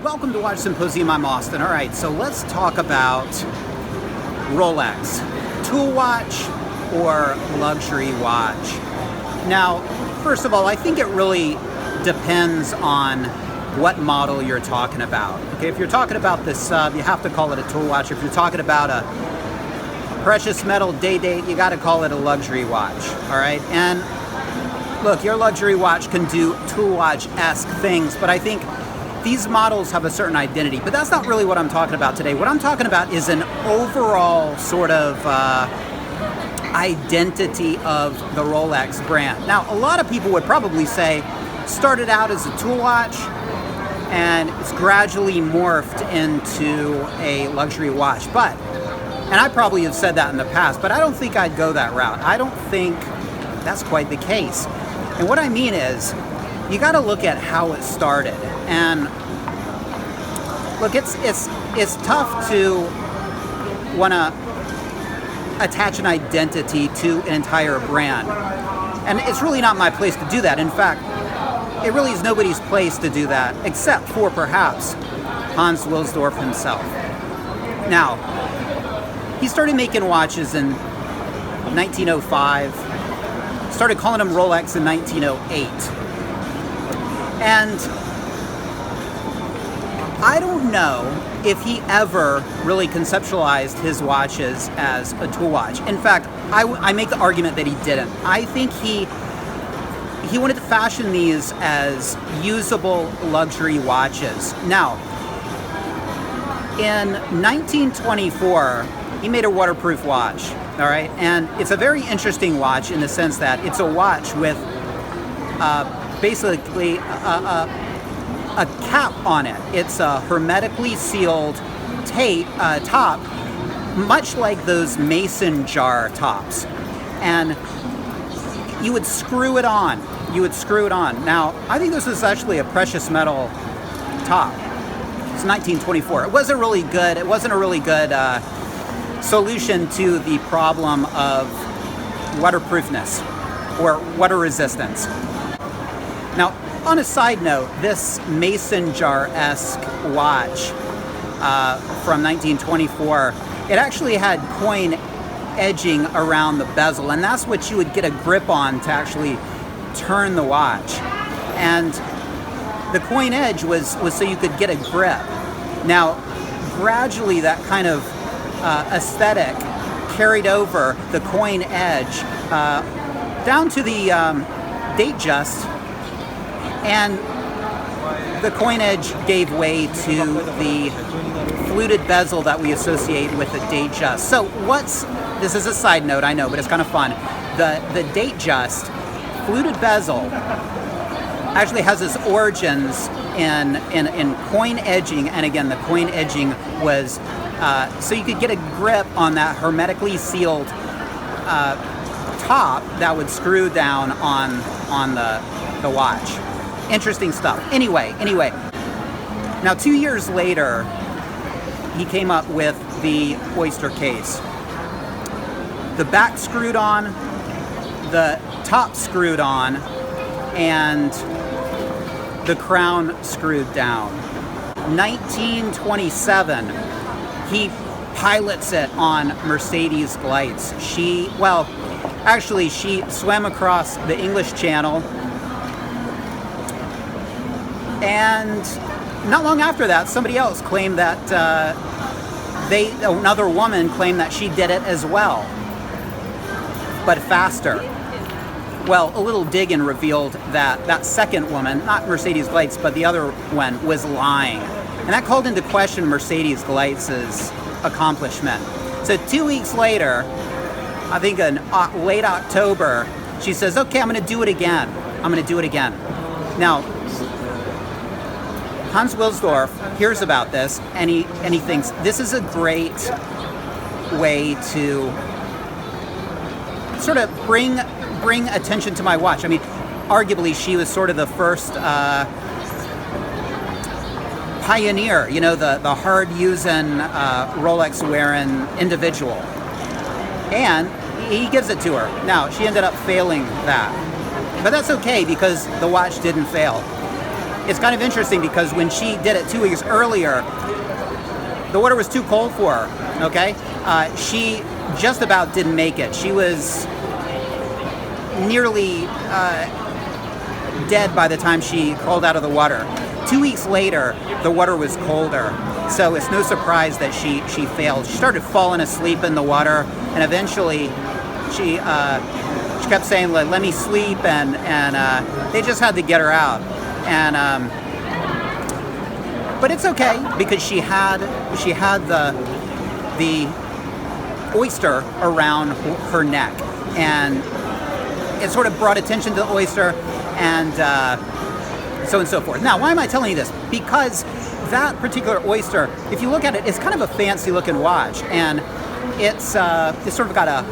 welcome to Watch Symposium. I'm Austin. All right, so let's talk about Rolex. Tool watch or luxury watch? Now, first of all, I think it really depends on what model you're talking about. Okay, if you're talking about the sub, you have to call it a tool watch. If you're talking about a precious metal day date, you got to call it a luxury watch. All right, and look, your luxury watch can do tool watch-esque things, but I think these models have a certain identity. But that's not really what I'm talking about today. What I'm talking about is an overall sort of identity of the Rolex brand. Now, a lot of people would probably say, started out as a tool watch, and it's gradually morphed into a luxury watch. But, and I probably have said that in the past, but I don't think I'd go that route. I don't think that's quite the case. And what I mean is, you got to look at how it started. And look, it's tough to want to attach an identity to an entire brand. And it's really not my place to do that. In fact, it really is nobody's place to do that, except for perhaps Hans Wilsdorf himself. Now, he started making watches in 1905, started calling them Rolex in 1908. And I don't know if he ever really conceptualized his watches as a tool watch. In fact, I make the argument that he didn't. I think he wanted to fashion these as usable luxury watches. Now, in 1924, he made a waterproof watch, all right? And it's a very interesting watch in the sense that it's a watch with basically a cap on it. It's a hermetically sealed top, much like those mason jar tops. And you would screw it on. Now, I think this is actually a precious metal top. It's 1924. It wasn't a really good solution to the problem of waterproofness or water resistance. Now, on a side note, this mason jar-esque watch from 1924, it actually had coin edging around the bezel, and that's what you would get a grip on to actually turn the watch. And the coin edge was so you could get a grip. Now, gradually that kind of aesthetic carried over the coin edge down to the date just, and the coin edge gave way to the fluted bezel that we associate with the date just. So this is a side note, I know, but it's kind of fun. The date just fluted bezel actually has its origins in coin edging, and again, the coin edging was so you could get a grip on that hermetically sealed top that would screw down on the watch. Interesting stuff. Anyway, now 2 years later, he came up with the oyster case. The back screwed on, the top screwed on, and the crown screwed down. 1927, he pilots it on Mercedes lights. She swam across the English Channel, and not long after that, somebody else claimed that another woman claimed that she did it as well, but faster. Well, a little digging revealed that second woman, not Mercedes Gleitz, but the other one, was lying. And that called into question Mercedes Gleitz's accomplishment. So 2 weeks later, I think in late October, she says, okay, I'm going to do it again. Now, Hans Wilsdorf hears about this, and he thinks, this is a great way to sort of bring attention to my watch. I mean, arguably, she was sort of the first pioneer, the hard-using, Rolex-wearing individual. And he gives it to her. Now, she ended up failing that. But that's okay, because the watch didn't fail. it's kind of interesting because when she did it 2 weeks earlier, the water was too cold for her, okay? She just about didn't make it. She was nearly dead by the time she crawled out of the water. 2 weeks later, the water was colder, so it's no surprise that she failed. She started falling asleep in the water, and eventually she kept saying, "Let me sleep," and they just had to get her out. And but it's okay because she had the oyster around her neck, and it sort of brought attention to the oyster, and so on and so forth. Now, why am I telling you this? Because that particular oyster, if you look at it, it's kind of a fancy looking watch, and it's sort of got a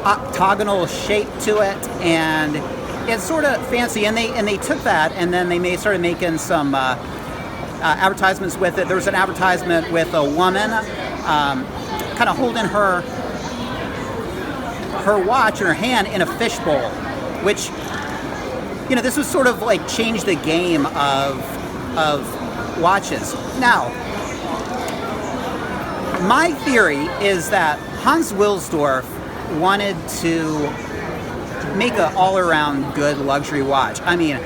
octagonal shape to it, and it's sort of fancy. And they took that, and then they started making some advertisements with it. There was an advertisement with a woman kind of holding her watch in her hand in a fishbowl, which, you know, this was sort of like changed the game of watches. Now, my theory is that Hans Wilsdorf wanted to make an all-around good luxury watch. I mean,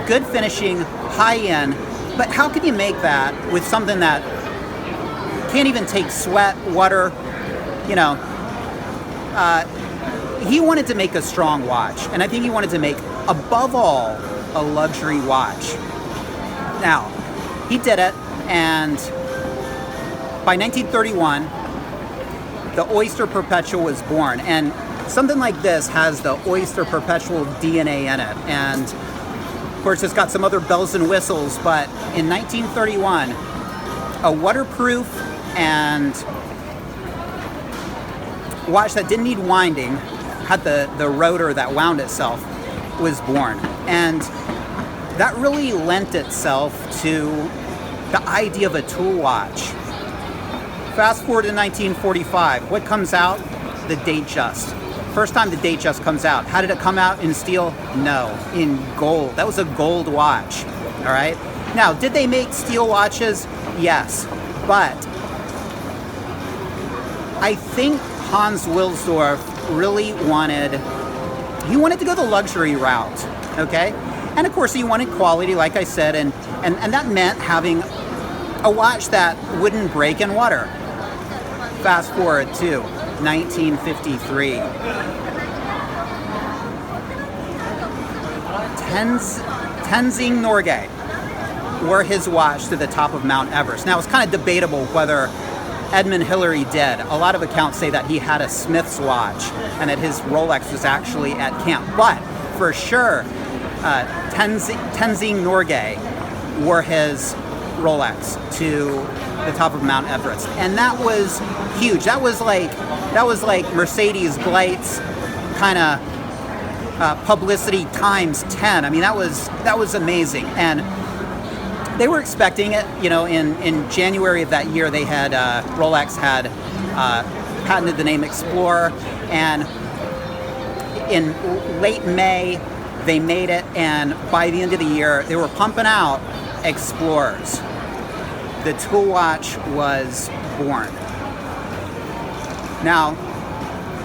good finishing, high-end, but how can you make that with something that can't even take sweat, water, you know? He wanted to make a strong watch, and I think he wanted to make, above all, a luxury watch. Now, he did it, and by 1931, the Oyster Perpetual was born, and something like this has the Oyster Perpetual DNA in it, and of course it's got some other bells and whistles, but in 1931, a waterproof and watch that didn't need winding, had the rotor that wound itself, was born. And that really lent itself to the idea of a tool watch. Fast forward to 1945. What comes out? The Datejust. First time the Datejust comes out. How did it come out? In steel? No, in gold. That was a gold watch, all right? Now, did they make steel watches? Yes, but I think Hans Wilsdorf really wanted to go the luxury route, okay? And of course he wanted quality, like I said, and that meant having a watch that wouldn't break in water. Fast forward to 1953. Tenzing Norgay wore his watch to the top of Mount Everest. Now, it's kind of debatable whether Edmund Hillary did. A lot of accounts say that he had a Smith's watch and that his Rolex was actually at camp. But for sure, Tenzing Norgay wore his Rolex to the top of Mount Everest, and that was huge. That was like Mercedes Blights kind of publicity times 10. I mean, that was amazing, and they were expecting it. You know, in January of that year, they had Rolex had patented the name Explorer, and in late May they made it, and by the end of the year they were pumping out Explorers. The tool watch was born. Now,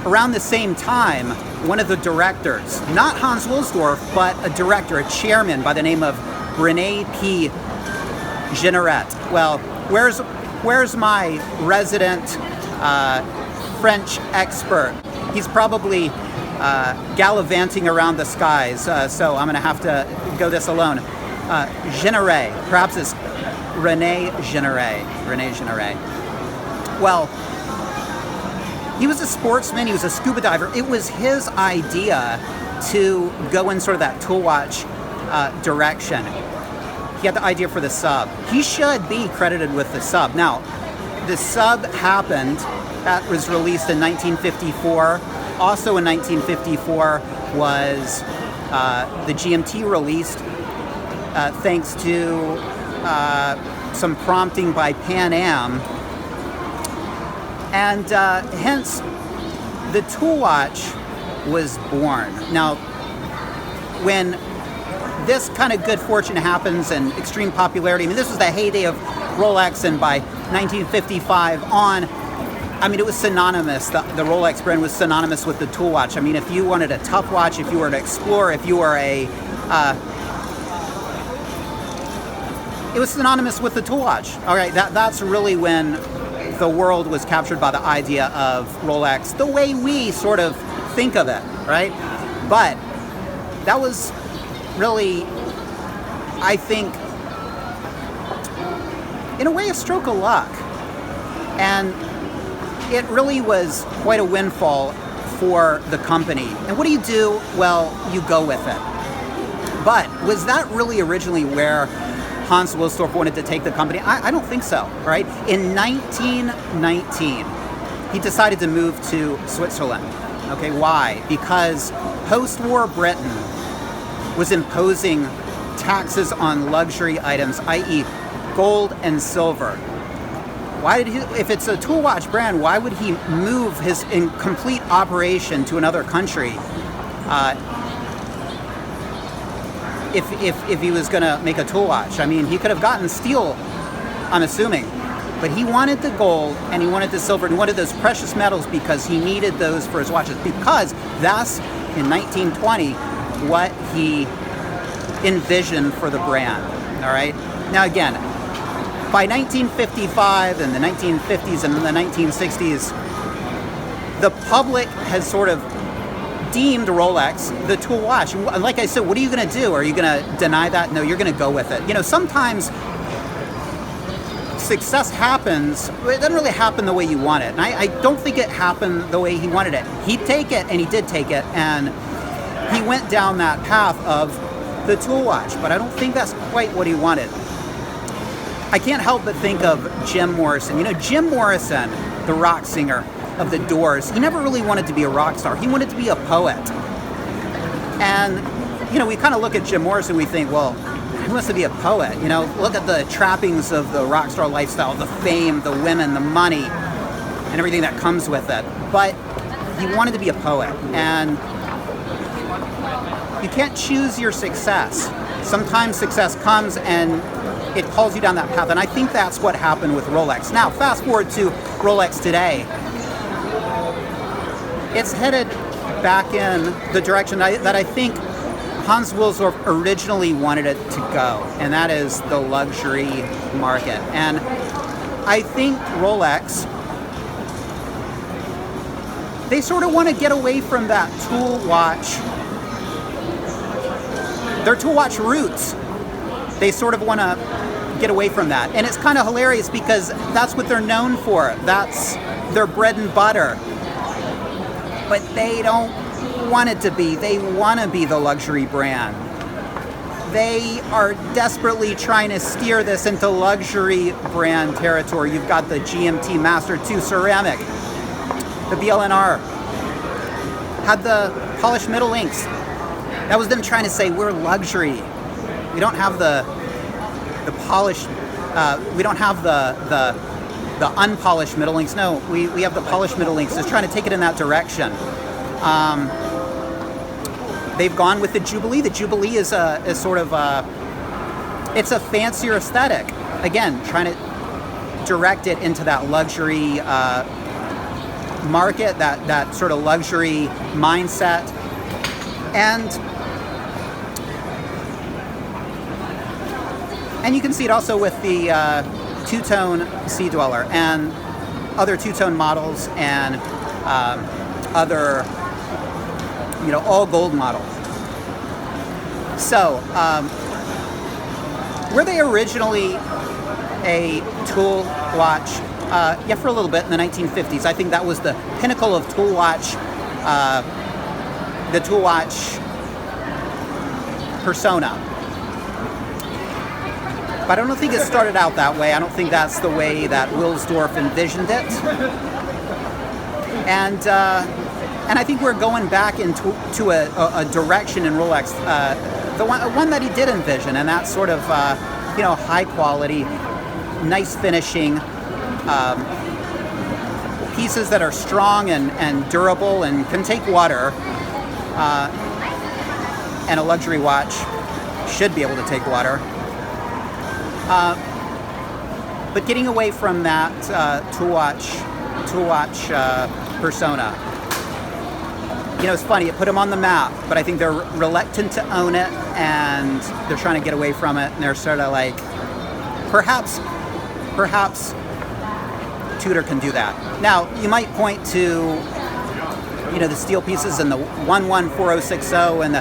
around the same time, one of the directors, not Hans Wilsdorf, but a director, a chairman by the name of René P. Jeanneret. Well, where's my resident French expert? He's probably gallivanting around the skies, so I'm going to have to go this alone. Jeanneret, perhaps it's René Jeanneret. Well, he was a sportsman, he was a scuba diver. It was his idea to go in sort of that tool watch direction. He had the idea for the sub. He should be credited with the sub. Now, the sub happened, that was released in 1954. Also in 1954 was the GMT released, thanks to some prompting by Pan Am. And hence, the tool watch was born. Now, when this kind of good fortune happens and extreme popularity. I mean, this was the heyday of Rolex, and by 1955 on, I mean, it was synonymous. The Rolex brand was synonymous with the tool watch. I mean, if you wanted a tough watch, if you were an explorer, if you were it was synonymous with the tool watch. All right, that's really when the world was captured by the idea of Rolex, the way we sort of think of it, right? But that was really, I think, in a way, a stroke of luck. And it really was quite a windfall for the company. And what do? Well, you go with it. But was that really originally where Hans Wilsdorf wanted to take the company? I don't think so, right? In 1919, he decided to move to Switzerland. Okay, why? Because post-war Britain was imposing taxes on luxury items, i.e. gold and silver. Why did he, if it's a tool watch brand, why would he move his complete operation to another country if he was going to make a tool watch? I mean, he could have gotten steel, I'm assuming, but he wanted the gold and he wanted the silver and he wanted those precious metals because he needed those for his watches, because that's, in 1920, what he envisioned for the brand. All right? Now, again, by 1955 and the 1950s and the 1960s, the public has sort of deemed Rolex the tool watch. And like I said, what are you going to do? Are you going to deny that? No, you're going to go with it. You know, sometimes success happens, it doesn't really happen the way you want it. And I don't think it happened the way he wanted it. He'd take it, and he did take it, and he went down that path of the tool watch, but I don't think that's quite what he wanted. I can't help but think of Jim Morrison. You know, Jim Morrison, the rock singer of the Doors, he never really wanted to be a rock star. He wanted to be a poet. And, you know, we kind of look at Jim Morrison, we think, well, he wants to be a poet. You know, look at the trappings of the rock star lifestyle, the fame, the women, the money, and everything that comes with it. But he wanted to be a poet. And you can't choose your success. Sometimes success comes and it calls you down that path, and I think that's what happened with Rolex. Now, fast forward to Rolex today. It's headed back in the direction that I think Hans Wilsdorf originally wanted it to go, and that is the luxury market. And I think Rolex, they sort of want to get away from that tool watch, their tool watch roots. They sort of want to get away from that. And it's kind of hilarious because that's what they're known for. That's their bread and butter. But they don't want it to be. They want to be the luxury brand. They are desperately trying to steer this into luxury brand territory. You've got the GMT Master 2 ceramic. The BLNR had the polished middle links. That was them trying to say, we're luxury. We don't have the polished, we don't have the unpolished middle links. No, we have the polished middle links. Just trying to take it in that direction. They've gone with the Jubilee. The Jubilee is sort of it's a fancier aesthetic. Again, trying to direct it into that luxury market, that sort of luxury mindset, and you can see it also with the two-tone Sea Dweller and other two-tone models and other, you know, all gold models. So, were they originally a tool watch? Yeah, for a little bit in the 1950s. I think that was the pinnacle of tool watch, the tool watch persona. But I don't think it started out that way. I don't think that's the way that Wilsdorf envisioned it. And I think we're going back into a direction in Rolex, the one that he did envision, and that's sort of you know, high quality, nice finishing, pieces that are strong and durable and can take water, and a luxury watch should be able to take water. But getting away from that tool watch persona, you know, it's funny. It put them on the map, but I think they're reluctant to own it, and they're trying to get away from it. And they're sort of like, perhaps Tudor can do that. Now, you might point to, you know, the steel pieces and the 114060 and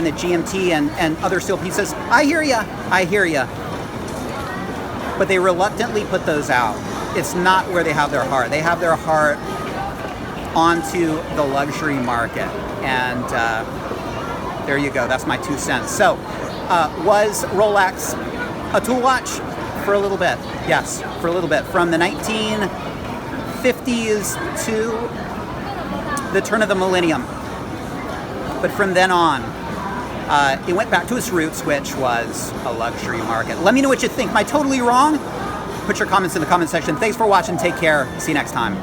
the GMT and other steel pieces. I hear ya. But they reluctantly put those out. It's not where they have their heart. They have their heart onto the luxury market. And there you go. That's my 2 cents. So, was Rolex a tool watch? For a little bit. Yes, for a little bit. From the 1950s to the turn of the millennium. But from then on, it went back to its roots, which was a luxury market. Let me know what you think. Am I totally wrong? Put your comments in the comment section. Thanks for watching. Take care. See you next time.